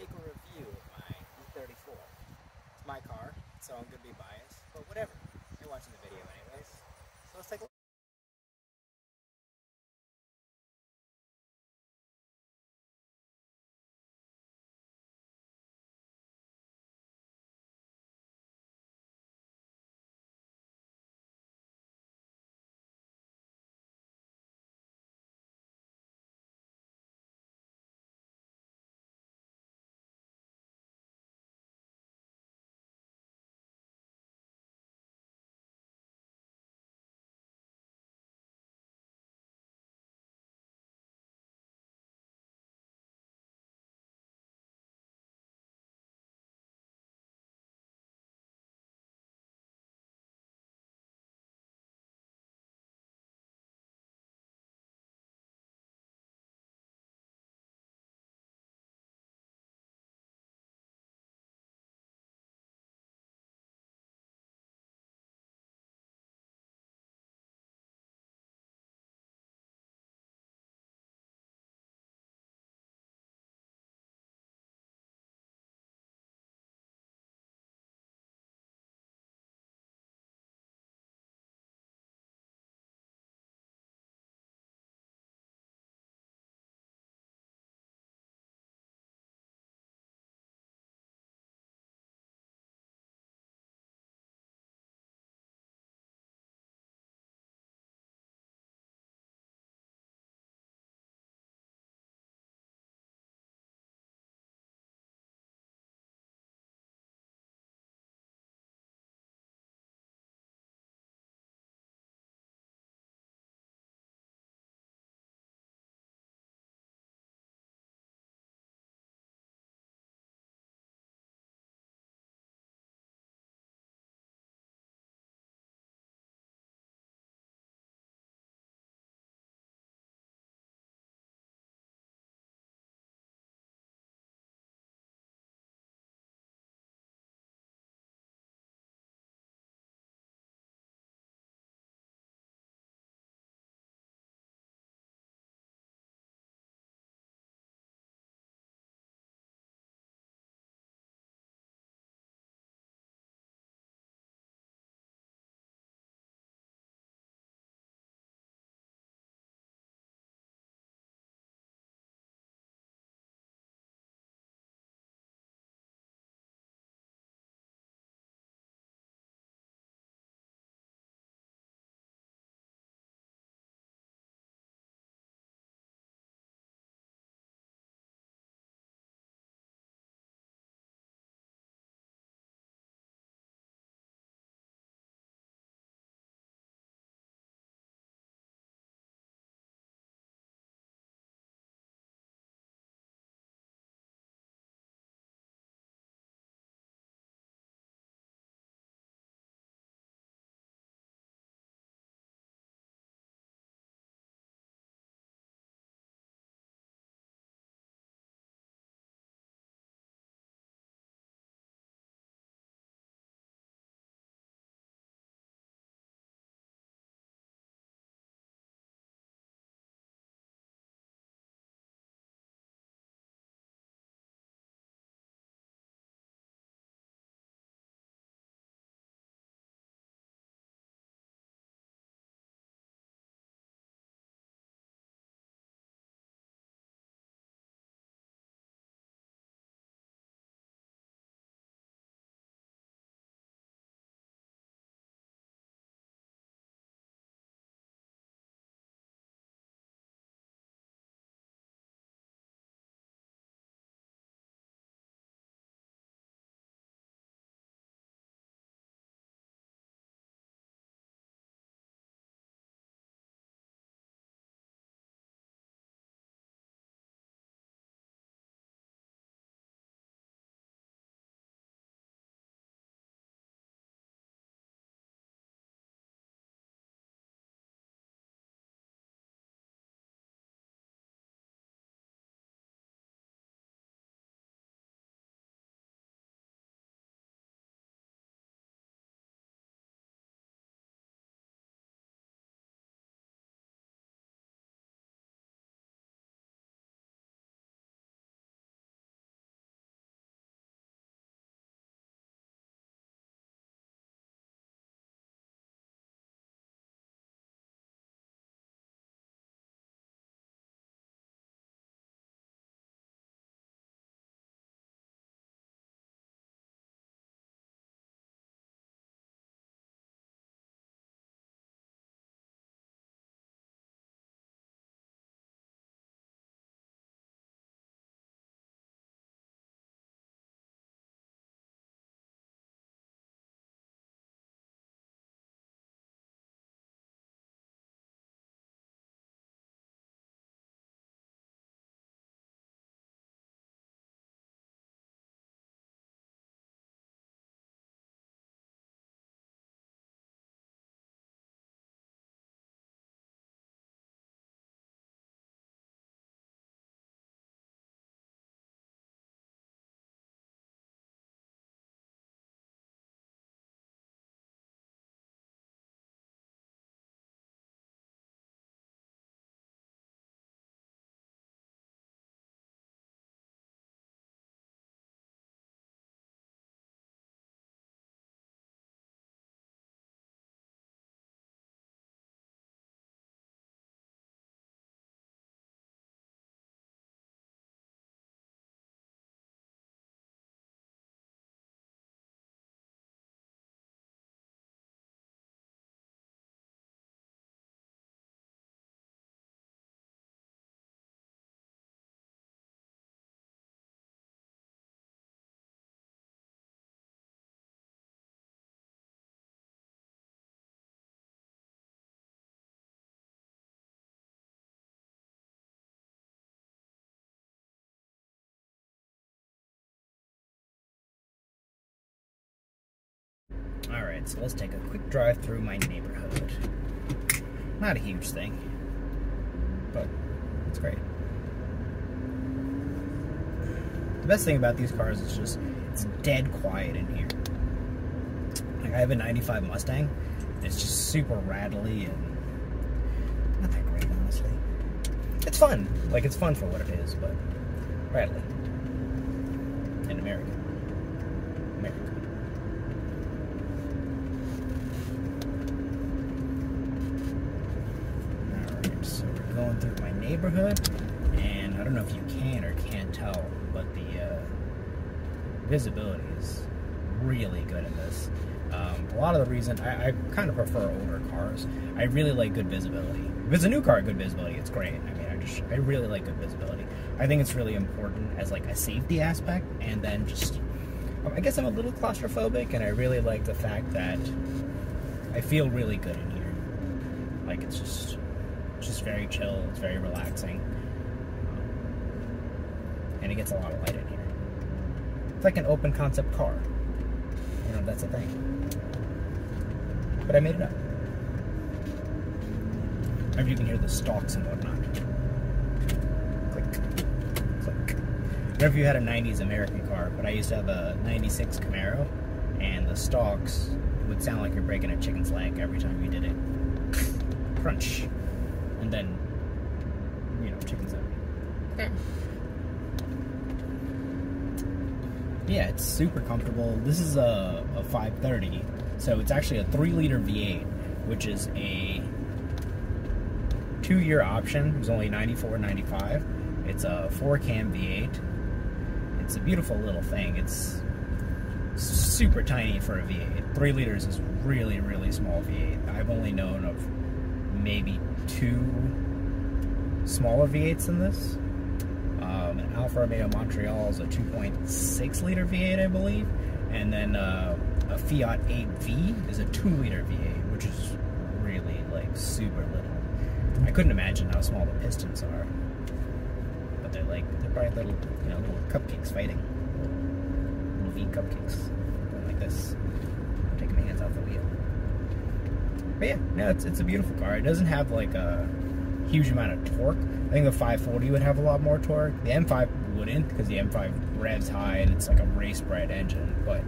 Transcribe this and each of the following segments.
take a review of my E34. It's my car, so I'm going to be biased, but whatever. You're watching the video anyways. So let's take a look. Alright, so let's take a quick drive through my neighborhood. Not a huge thing, but it's great. The best thing about these cars is just, it's dead quiet in here. Like, I have a 95 Mustang, and it's just super rattly and not that great, honestly. It's fun. Like, it's fun for what it is, but rattly. In America. Alright, so we're going through my neighborhood, and I don't know if you can or can't tell, but the visibility is really good in this. A lot of the reason, I kind of prefer older cars. I really like good visibility. If it's a new car, good visibility, it's great. I mean, I really like good visibility. I think it's really important as like a safety aspect, and then just, I guess I'm a little claustrophobic, and I really like the fact that I feel really good in here. Like, it's just very chill, it's very relaxing, and it gets a lot of light in here. It's like an open concept car. You know, that's a thing. But I made it up. Maybe you can hear the stalks and whatnot. Click, click. I don't know if you had a 90s American car, but I used to have a 96 Camaro, and the stalks would sound like you're breaking a chicken's leg every time you did it. Crunch. And then, you know, chicken's leg. Okay. Yeah, it's super comfortable. This is a 530, so it's actually a 3-liter V8, which is a 2-year option. It was only $94.95. It's a 4-cam V8. It's a beautiful little thing. It's super tiny for a V8. 3 liters is really, really small V8. I've only known of maybe 2 smaller V8s than this. An Alfa Romeo Montreal is a 2.6 liter V8, I believe, and then a Fiat 8V is a 2-liter V8, which is really like super little. I couldn't imagine how small the pistons are, but they're probably little, you know, little cupcakes fighting, little V cupcakes, going like this. I'm taking my hands off the wheel. But yeah, no, it's a beautiful car. It doesn't have like a huge amount of torque. I think the 540 would have a lot more torque. The M5 wouldn't, because the M5 revs high and it's like a race-bred engine. But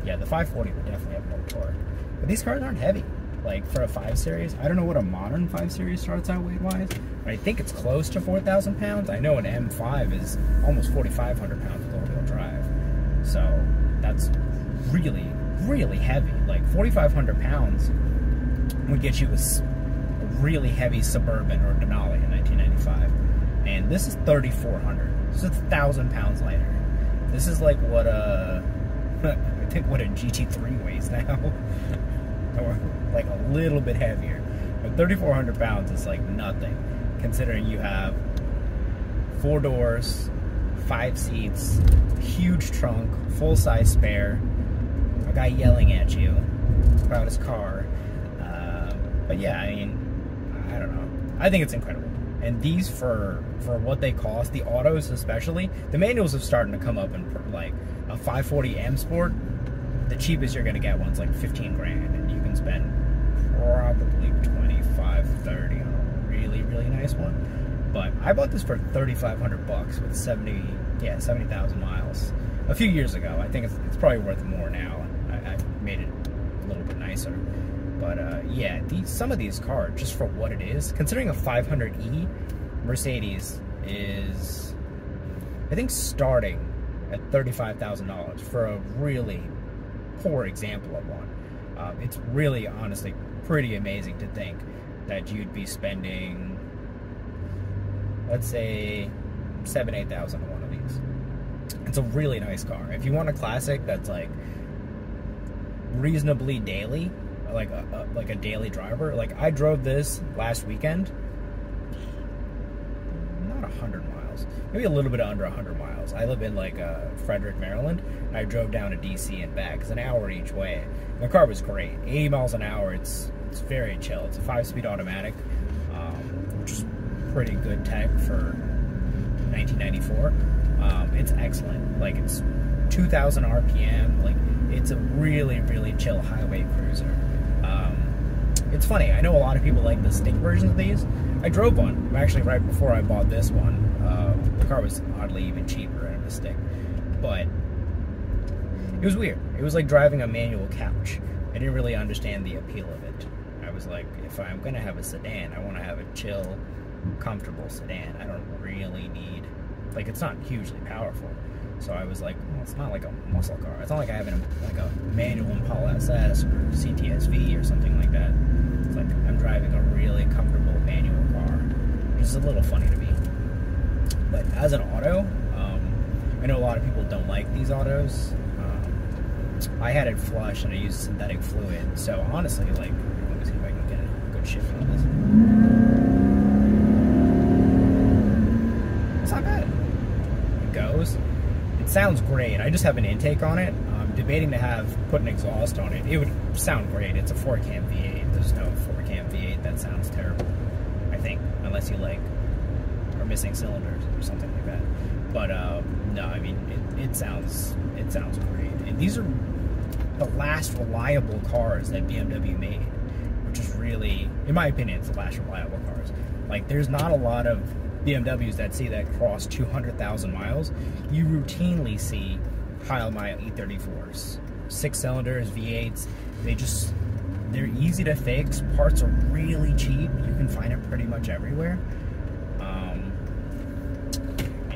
yeah, the 540 would definitely have more torque. But these cars aren't heavy. Like, for a 5 Series, I don't know what a modern 5 Series starts out weight-wise, but I think it's close to 4,000 pounds. I know an M5 is almost 4,500 pounds with all-wheel drive. So that's really, really heavy. Like, 4,500 pounds would get you a really heavy Suburban or Denali in 1995, and this is 3,400. This is 1,000 pounds lighter. This is like what I think what a GT3 weighs now, or like a little bit heavier. But 3,400 pounds is like nothing, considering you have 4 doors, 5 seats, huge trunk, full-size spare, a guy yelling at you about his car. But yeah, I mean, I don't know. I think it's incredible. And these, for what they cost, the autos especially, the manuals are starting to come up in like a 540 M Sport. The cheapest you're going to get one's like 15 grand, and you can spend probably 25, 30 on a really, really nice one. But I bought this for 3,500 bucks with 70,000 miles a few years ago. I think it's probably worth more now. I made it a little bit nicer. But yeah, some of these cars, just for what it is, considering a 500e, Mercedes is, I think, starting at $35,000 for a really poor example of one. It's really, honestly, pretty amazing to think that you'd be spending, let's say, $7,000 to $8,000 on one of these. It's a really nice car. If you want a classic that's like reasonably daily, like a daily driver. Like, I drove this last weekend, not 100 miles, maybe a little bit under 100 miles. I live in like Frederick, Maryland, and I drove down to DC and back. It's an hour each way. The car was great, 80 miles an hour. It's very chill. It's a 5-speed automatic, which is pretty good tech for 1994. It's excellent. Like, it's 2,000 RPM. Like, It's a really, really chill highway cruiser. It's funny, I know a lot of people like the stick versions of these. I drove one, actually right before I bought this one. The car was oddly even cheaper and it was stick. But it was weird. It was like driving a manual couch. I didn't really understand the appeal of it. I was like, if I'm gonna have a sedan, I want to have a chill, comfortable sedan. I don't really need, like, it's not hugely powerful. So I was like, well, it's not like a muscle car. It's not like I have like a manual Impala SS or CTSV or something like that. It's like I'm driving a really comfortable manual car, which is a little funny to me. But as an auto, I know a lot of people don't like these autos. I had it flush and I used synthetic fluid. So honestly, like, let me see if I can get a good shift on this. It's not bad. It goes. It sounds great. I just have an intake on it. I'm debating to put an exhaust on it. It would sound great. It's a 4-cam V8. There's no 4-cam V8 that sounds terrible, I think, unless you like are missing cylinders or something like that. But no, I mean it sounds great. And these are the last reliable cars that BMW made, which is really, in my opinion, it's the last reliable cars. Like, there's not a lot of BMWs that cross 200,000 miles. You routinely see high-mile E34s, 6 cylinders, V8s. They're easy to fix. Parts are really cheap. You can find them pretty much everywhere. And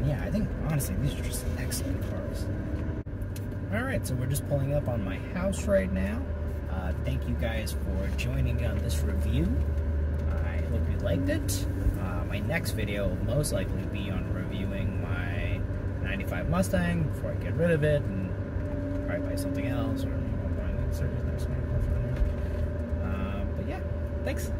yeah, I think honestly these are just excellent cars. All right, so we're just pulling up on my house right now. Thank you guys for joining me on this review. I hope you liked it. My next video will most likely be on reviewing my 95 Mustang before I get rid of it and probably buy something else, or maybe I'll buy like Surgeon's next one. But yeah, thanks.